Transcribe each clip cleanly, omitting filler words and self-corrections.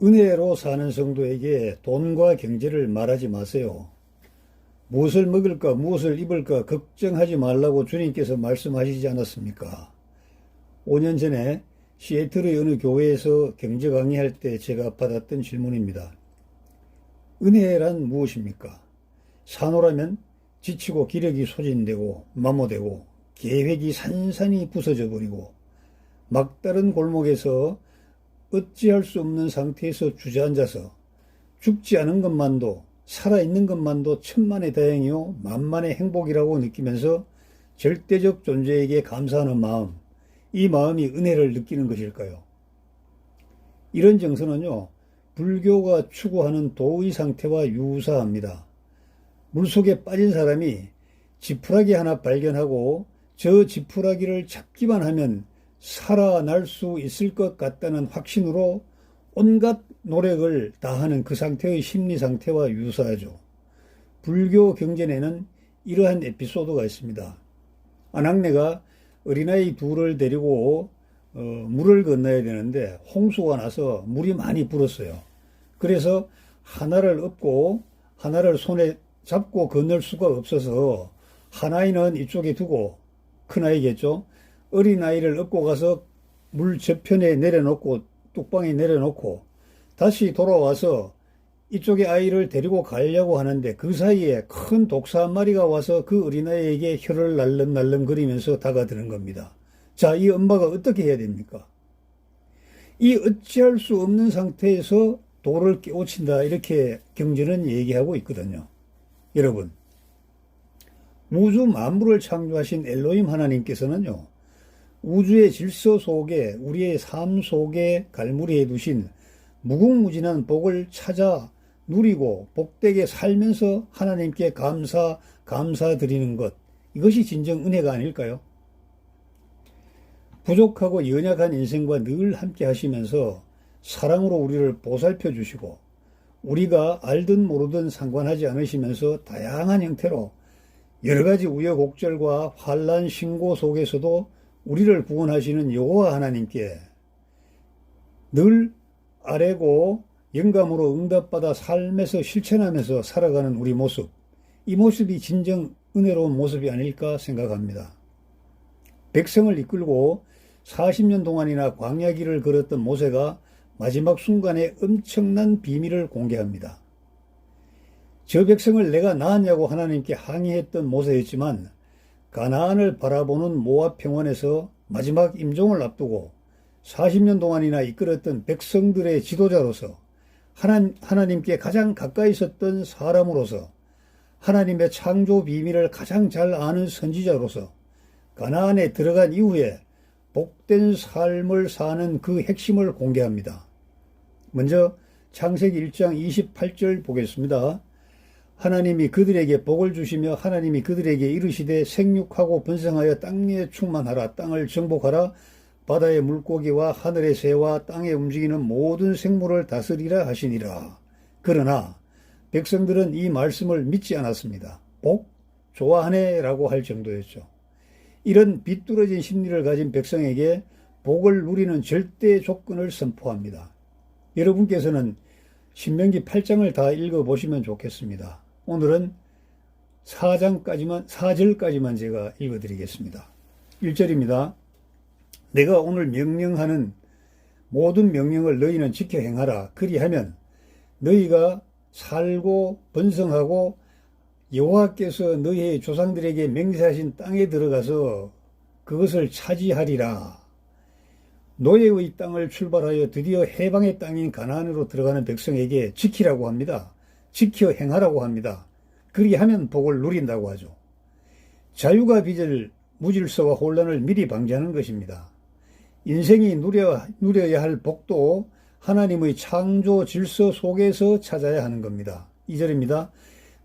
은혜로 사는 성도에게 돈과 경제를 말하지 마세요. 무엇을 먹을까, 무엇을 입을까 걱정하지 말라고 주님께서 말씀하시지 않았습니까? 5년 전에 시애틀의 어느 교회에서 경제 강의할 때 제가 받았던 질문입니다. 은혜란 무엇입니까? 산호라면 지치고 기력이 소진되고 마모되고 계획이 산산이 부서져 버리고 막다른 골목에서 어찌할 수 없는 상태에서 주저앉아서 죽지 않은 것만도 살아있는 것만도 천만의 다행이요 만만의 행복이라고 느끼면서 절대적 존재에게 감사하는 마음, 이 마음이 은혜를 느끼는 것일까요? 이런 정서는요, 불교가 추구하는 도의 상태와 유사합니다. 물속에 빠진 사람이 지푸라기 하나 발견하고 저 지푸라기를 잡기만 하면 살아날 수 있을 것 같다는 확신으로 온갖 노력을 다하는 그 상태의 심리 상태와 유사하죠. 불교 경전에는 이러한 에피소드가 있습니다. 아낙네가 어린아이 둘을 데리고 물을 건너야 되는데 홍수가 나서 물이 많이 불었어요. 그래서 하나를 업고 하나를 손에 잡고 건널 수가 없어서 한 아이는 이쪽에 두고, 큰 아이겠죠, 어린 아이를 업고 가서 물 저편에 내려놓고 뚝방에 내려놓고 다시 돌아와서 이쪽에 아이를 데리고 가려고 하는데 그 사이에 큰 독사 한 마리가 와서 그 어린아이에게 혀를 날름날름거리면서 다가드는 겁니다. 자, 이 엄마가 어떻게 해야 됩니까? 이 어찌할 수 없는 상태에서 도를 깨우친다, 이렇게 경전은 얘기하고 있거든요. 여러분, 우주 만물을 창조하신 엘로힘 하나님께서는요, 우주의 질서 속에 우리의 삶 속에 갈무리해 두신 무궁무진한 복을 찾아 누리고 복되게 살면서 하나님께 감사드리는 것, 이것이 진정 은혜가 아닐까요? 부족하고 연약한 인생과 늘 함께 하시면서 사랑으로 우리를 보살펴 주시고 우리가 알든 모르든 상관하지 않으시면서 다양한 형태로 여러 가지 우여곡절과 환난 신고 속에서도 우리를 구원하시는 여호와 하나님께 늘 아뢰고 영감으로 응답받아 삶에서 실천하면서 살아가는 우리 모습, 이 모습이 진정 은혜로운 모습이 아닐까 생각합니다. 백성을 이끌고 40년 동안이나 광야길을 걸었던 모세가 마지막 순간에 엄청난 비밀을 공개합니다. 저 백성을 내가 낳았냐고 하나님께 항의했던 모세였지만 가나안을 바라보는 모압 평원에서 마지막 임종을 앞두고 40년 동안이나 이끌었던 백성들의 지도자로서 하나님께 가장 가까이 있었던 사람으로서 하나님의 창조 비밀을 가장 잘 아는 선지자로서 가나안에 들어간 이후에 복된 삶을 사는 그 핵심을 공개합니다. 먼저 창세기 1장 28절 보겠습니다. 하나님이 그들에게 복을 주시며 하나님이 그들에게 이르시되 생육하고 번성하여 땅에 충만하라, 땅을 정복하라, 바다의 물고기와 하늘의 새와 땅에 움직이는 모든 생물을 다스리라 하시니라. 그러나 백성들은 이 말씀을 믿지 않았습니다. 복? 좋아하네 라고 할 정도였죠. 이런 비뚤어진 심리를 가진 백성에게 복을 누리는 절대 조건을 선포합니다. 여러분께서는 신명기 8장을 다 읽어보시면 좋겠습니다. 오늘은 4절까지만 제가 읽어드리겠습니다. 1절입니다. 내가 오늘 명령하는 모든 명령을 너희는 지켜 행하라. 그리하면 너희가 살고 번성하고 여호와께서 너희의 조상들에게 맹세하신 땅에 들어가서 그것을 차지하리라. 노예의 땅을 출발하여 드디어 해방의 땅인 가나안으로 들어가는 백성에게 지키라고 합니다. 지켜 행하라고 합니다. 그리하면 복을 누린다고 하죠. 자유가 빚을 무질서와 혼란을 미리 방지하는 것입니다. 인생이 누려야 할 복도 하나님의 창조 질서 속에서 찾아야 하는 겁니다. 2절입니다.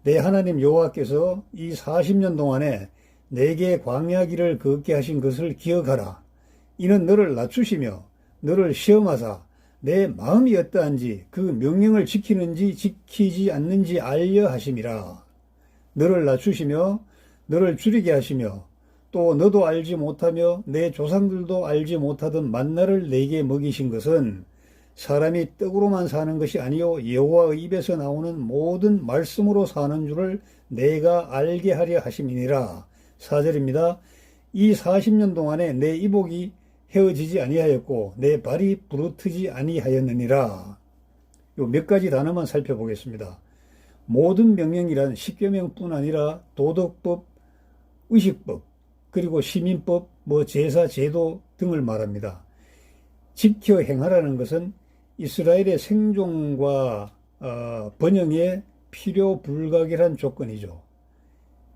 내 하나님 여호와께서 이 40년 동안에 내게 광야길을 걷게 하신 것을 기억하라. 이는 너를 낮추시며 너를 시험하사 내 마음이 어떠한지 그 명령을 지키는지 지키지 않는지 알려 하심이라. 너를 낮추시며 너를 줄이게 하시며 또 너도 알지 못하며 내 조상들도 알지 못하던 만나를 내게 먹이신 것은 사람이 떡으로만 사는 것이 아니요 여호와의 입에서 나오는 모든 말씀으로 사는 줄을 내가 알게 하려 하심이니라. 4절입니다. 이 40년 동안에 내 이복이 헤어지지 아니하였고 내 발이 부르트지 아니하였느니라. 요 몇 가지 단어만 살펴보겠습니다. 모든 명령이란 십계명뿐 아니라 도덕법, 의식법, 그리고 시민법, 제사, 제도 등을 말합니다. 지켜 행하라는 것은 이스라엘의 생존과 번영에 필요 불가결한 조건이죠.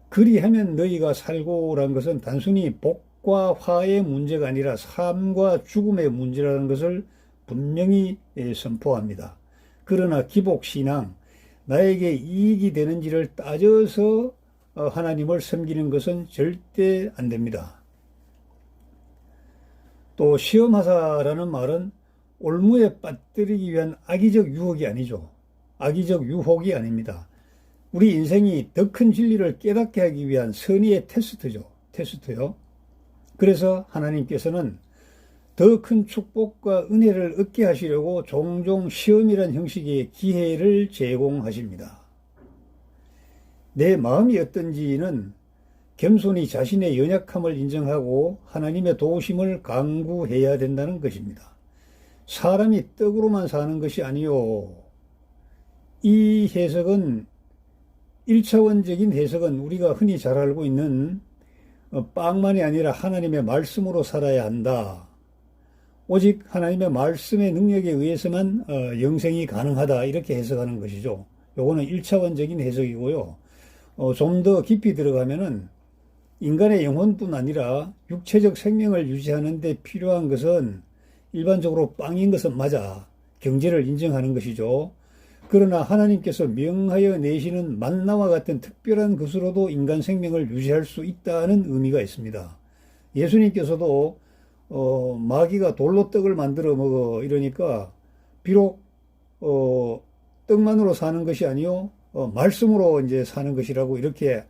그리하면 너희가 살고란 것은 단순히 복과 화의 문제가 아니라 삶과 죽음의 문제라는 것을 분명히 선포합니다. 그러나 기복신앙, 나에게 이익이 되는지를 따져서 하나님을 섬기는 것은 절대 안 됩니다. 또 시험하사라는 말은 올무에 빠뜨리기 위한 악의적 유혹이 아니죠. 악의적 유혹이 아닙니다. 우리 인생이 더 큰 진리를 깨닫게 하기 위한 선의의 테스트요. 그래서 하나님께서는 더 큰 축복과 은혜를 얻게 하시려고 종종 시험이란 형식의 기회를 제공하십니다. 내 마음이 어떤지는 겸손히 자신의 연약함을 인정하고 하나님의 도우심을 간구해야 된다는 것입니다. 사람이 떡으로만 사는 것이 아니요. 이 해석은 1차원적인 해석은 우리가 흔히 잘 알고 있는 빵만이 아니라 하나님의 말씀으로 살아야 한다. 오직 하나님의 말씀의 능력에 의해서만 영생이 가능하다. 이렇게 해석하는 것이죠. 요거는 1차원적인 해석이고요. 좀 더 깊이 들어가면은 인간의 영혼뿐 아니라 육체적 생명을 유지하는 데 필요한 것은 일반적으로 빵인 것은 맞아. 경제를 인정하는 것이죠. 그러나 하나님께서 명하여 내시는 만나와 같은 특별한 것으로도 인간 생명을 유지할 수 있다는 의미가 있습니다. 예수님께서도 마귀가 돌로 떡을 만들어 먹어 이러니까 비록 떡만으로 사는 것이 아니요 말씀으로 이제 사는 것이라고 이렇게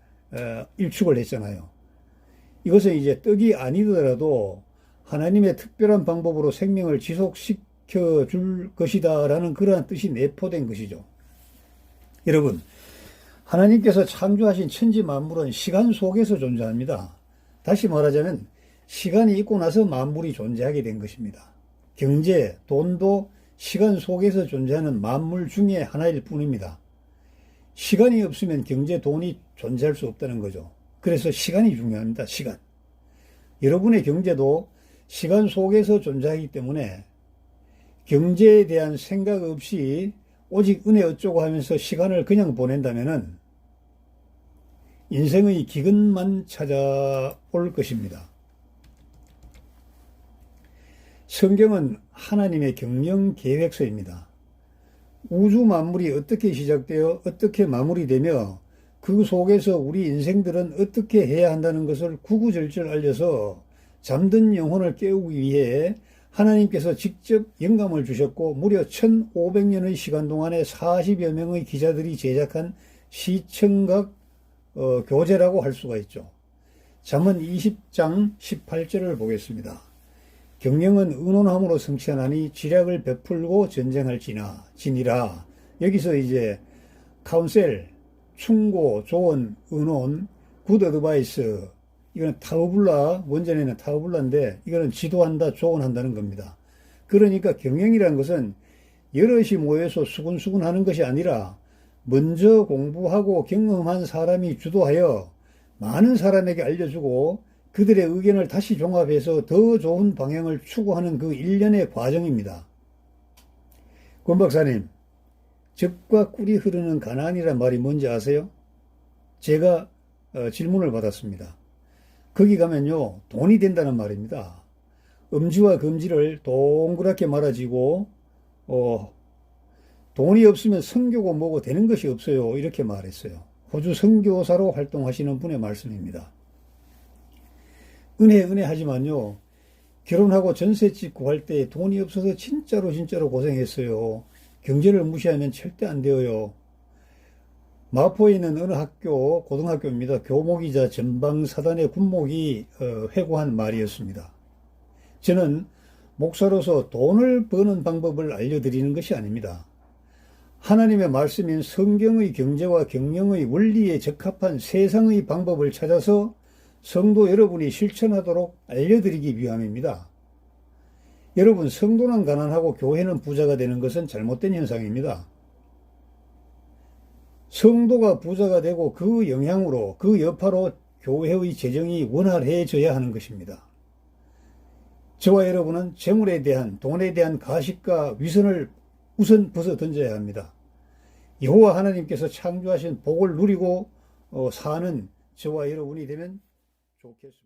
일축을 했잖아요. 이것은 이제 떡이 아니더라도 하나님의 특별한 방법으로 생명을 지속시켜 줄 것이다라는 그러한 뜻이 내포된 것이죠. 여러분, 하나님께서 창조하신 천지 만물은 시간 속에서 존재합니다. 다시 말하자면 시간이 있고 나서 만물이 존재하게 된 것입니다. 경제, 돈도 시간 속에서 존재하는 만물 중에 하나일 뿐입니다. 시간이 없으면 경제, 돈이 존재할 수 없다는 거죠. 그래서 시간이 중요합니다. 시간. 여러분의 경제도 시간 속에서 존재하기 때문에 경제에 대한 생각 없이 오직 은혜 어쩌고 하면서 시간을 그냥 보낸다면은 인생의 기근만 찾아올 것입니다. 성경은 하나님의 경영 계획서입니다. 우주 만물이 어떻게 시작되어 어떻게 마무리되며 그 속에서 우리 인생들은 어떻게 해야 한다는 것을 구구절절 알려서 잠든 영혼을 깨우기 위해 하나님께서 직접 영감을 주셨고 무려 1500년의 시간 동안에 40여 명의 기자들이 제작한 시청각 교재라고 할 수가 있죠. 잠언 20장 18절을 보겠습니다. 경영은 의논함으로 성취하나니 지략을 베풀고 전쟁할지니라. 여기서 이제 카운셀, 충고, 조언, 의논, 굿 어드바이스, 이거는 타우블라, 원전에는 타우블라인데 이거는 지도한다, 조언한다는 겁니다. 그러니까 경영이라는 것은 여럿이 모여서 수군수군 하는 것이 아니라 먼저 공부하고 경험한 사람이 주도하여 많은 사람에게 알려주고 그들의 의견을 다시 종합해서 더 좋은 방향을 추구하는 그 일련의 과정입니다. 권 박사님, 젖과 꿀이 흐르는 가나안이란 말이 뭔지 아세요? 제가 질문을 받았습니다. 거기 가면요, 돈이 된다는 말입니다. 음지와 금지를 동그랗게 말아지고 돈이 없으면 선교고 뭐고 되는 것이 없어요. 이렇게 말했어요. 호주 선교사로 활동하시는 분의 말씀입니다. 은혜 하지만요, 결혼하고 전셋집 구할 때 돈이 없어서 진짜로 고생했어요. 경제를 무시하면 절대 안 되어요. 마포에 있는 어느 학교, 고등학교입니다. 교목이자 전방사단의 군목이 회고한 말이었습니다. 저는 목사로서 돈을 버는 방법을 알려드리는 것이 아닙니다. 하나님의 말씀인 성경의 경제와 경영의 원리에 적합한 세상의 방법을 찾아서 성도 여러분이 실천하도록 알려드리기 위함입니다. 여러분, 성도는 가난하고 교회는 부자가 되는 것은 잘못된 현상입니다. 성도가 부자가 되고 그 영향으로, 그 여파로 교회의 재정이 원활해져야 하는 것입니다. 저와 여러분은 재물에 대한, 돈에 대한 가식과 위선을 우선 벗어 던져야 합니다. 여호와 하나님께서 창조하신 복을 누리고 사는 저와 여러분이 되면 좋겠습니다.